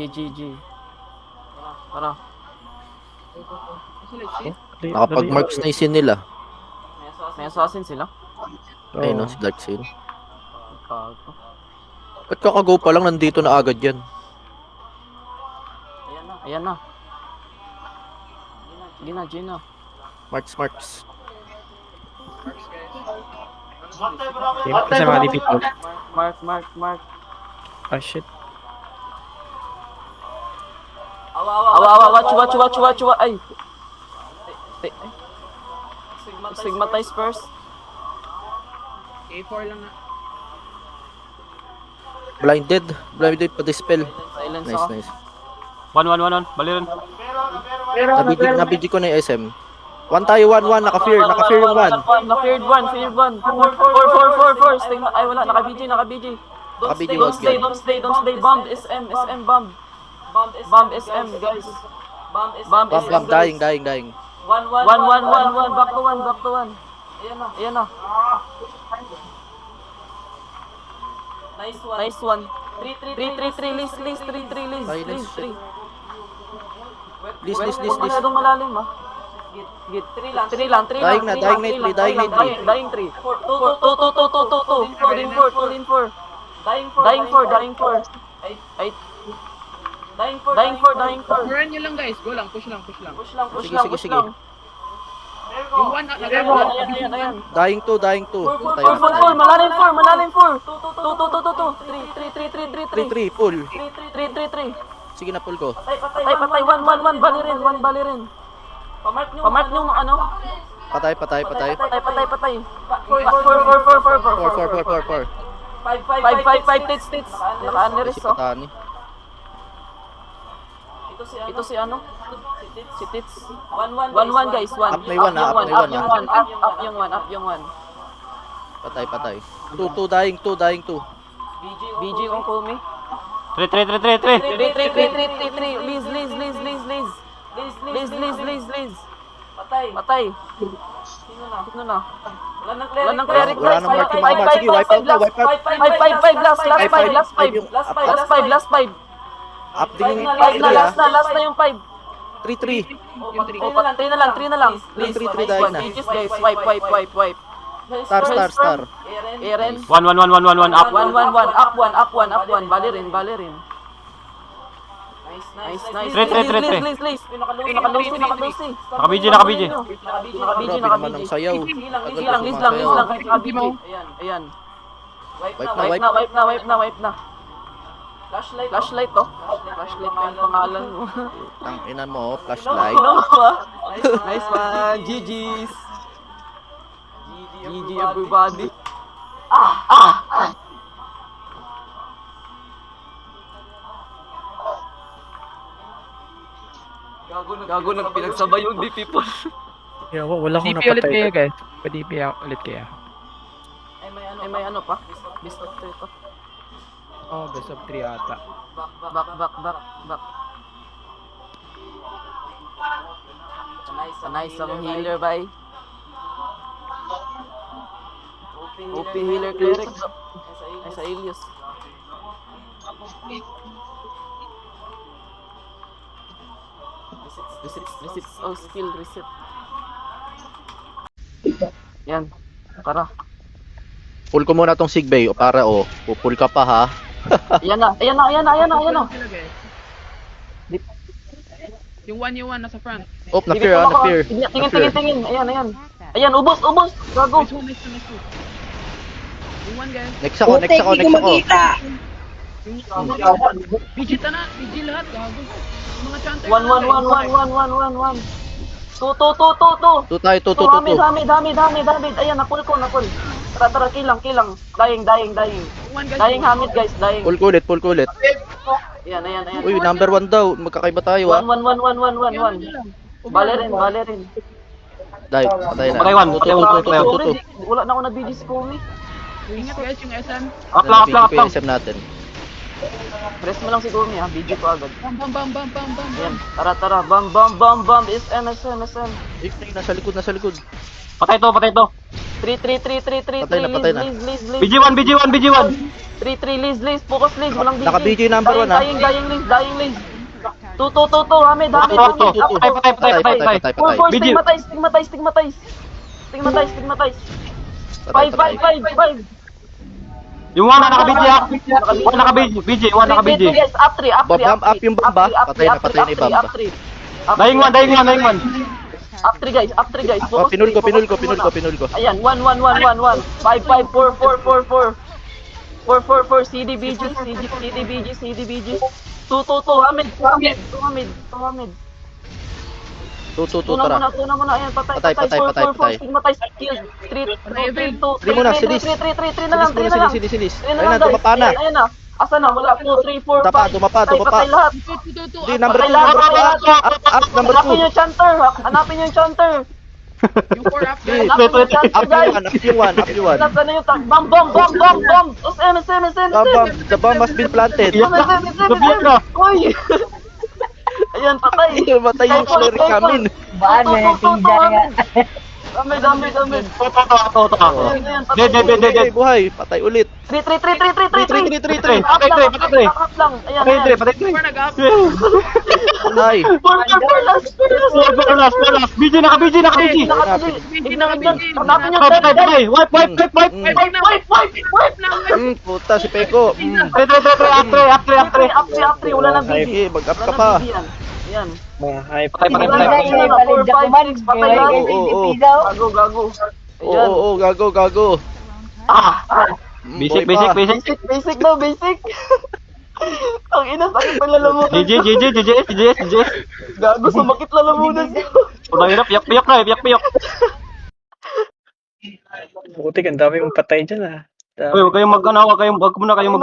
GG. Tara. Nakapag-marks na yung scene nila. May assassin sila. Ayun no, si Darkseid. Kago. Ba't kakago pa lang nandito na agad yan? Ayan na. Gina. Marks. Kasi mga dipit out. Mark. Ah, shit. Awa, watch. Ay. Stigmatize first. A4 lang na. Blinded pa dispel. Silence Nice, ako. nice. 1-1, baliran. Nabidi ko na yung SM. 1 tayo, 1-1, naka-fear yung 1. Feared one. 4. Stigma. Ay, wala. Naka-BG. Don't stay. Bomb SM. Bomb SM, guys. Bomb SM, guys. Dying. 1. Back to 1. Ayan na. Nice one. 3. List. Masyadong malalim, ah. Git. 3 lang. Dying na, Dying 3. 2. Dying 4. Dying 4. Run nyo lang guys. Go lang. Push lang. Sige. Yung one out. Ayan. Dying 2. 4. Malalim 4. 3. 3, pull. 3. Sige na, pull ko. Patay. 1 balirin. Pamark nyo ano? Patay. 4. 4. 5 tits. Naka-unrest, Si oh. Patani. Ito si ano? Si Tits. 1 guys, 1. Up may one, Up yung 1. Patay. 2, dying 2. BG kung kumi. 3. 3. Liz. Patay. Sino na? Wala nang cleric, Wala guys. nang marking naman. Sige, wipe out. 5. Last 5. Up din yung Last na yung 5. 3. Patay na lang. Liz, 3 dying na. BG's, guys. Wipe. Star. Eren. 1, up. 1. Up 1. Balirin. Nice. Liz. Naka-loosey. Naka-BG. Grabe naman ang sayaw. Liz lang. Ayan. Wipe na. Flashlight to. Flashlight pa yung pangalan mo. Ang ina mo, flashlight. Nice one. GG's. GG everybody. Gago nagpinagsabay yung DP po. Yeah, wala akong DP ulit kayo napatay. guys. Pa-DP ulit kayo. Ay, may ano pa? Best of 3 to. Oh, best of 3 ata. Back. Nice ang healer, bye. OP healer cleric. Ay, sa Ilios. Reset. Oh, skill reset. Yan. Tara. Pull ko muna tong Sigbay para pupull ka pa ha. Ayan na. Yung one nasa front. Na-fear. Tingin. Ayan, ubos. Gago. Nice one. Yung one guys. Next ako. PG na. PG lahat. Gago. Yung mga chanter. 1. 2. 2 tayo. Dami. Ayan, napul ko. Tara, kilang. Dying. One guys. Dying hamid, guys. Dying. Pull ko ulit. Ayan. Uy, number 1 daw. Magkakaiba tayo ha. 1. Balerin. Dive, patay na. Patay 1. Wala na ako na BG Scoomy. Ingat guys yung SM. Up lang. SM natin. Press mo lang si Gumi, ha. BG ko agad. Bam. Ayan. Tara. Bam. SM. Nasa likod. Patay to. 3. Patay na. Liz. BG1. 3, Liz, focus Liz, walang BG. Naka-BG number 1 ha. Dying Liz. 2, Hamid. Patay. Stigmatize. 5. Yung one na naka-BG ha. One naka-BG. One naka-BG. Guys, up 3. Bomb up yung bomba. Patay na yung bomba. Dying one. Up 3 guys. Oh, pinul ko. Ayan, 1. 5, 4. 4. CDBG. 2. Hamid. 2 Tuna tara. muna. Ayan, patay. Patay. Stigmatize, kill. 3, 2, 3 muna, silis. 3 na lang. Silis. Ayun Ayun na, guys. tumapa na. Ayan na. Asa na? Wala. 2, 3, 4, 5. Tumapa. Patay lahat. Hindi, number Patay 2. lahat. Up, number Hanapin 2. yung chanter. Hanapin yung chanter. Yung 4 up guys. Hanapin yung chanter, guys. Up yung 1. Nasa na yung tag. Bomb. SM. The bomb has been planted. Lubiyak na. Uy! Ayan, patay. Matay yung cleric namin. Baan mo yung pinggan nga? Dami. Toto. Ayan, patay. Hey, buhay. Patay ulit. 3. Patay. Up lang. Ayan. Super nag-up. Patay. Last. BG naka-BG. Hanapin yung Patay. Wipe. Wipe na. Puta si Peko. Up 3. Wala nang BG. Sige, mag-up ka pa. Ayan. Hype. Patay. Balik sa kuman. Patay Kaya lang. Oo. Gago. Ayan. Oo, gago. Basic. Basic daw, basic. Ang ina, sakit pang lalamunan. GG. Gago, sumakit lalamunan. Sobrang hirap. Yak-piyok. Buti, ang dami mong patay dyan ah. Uy, huwag muna kayong mag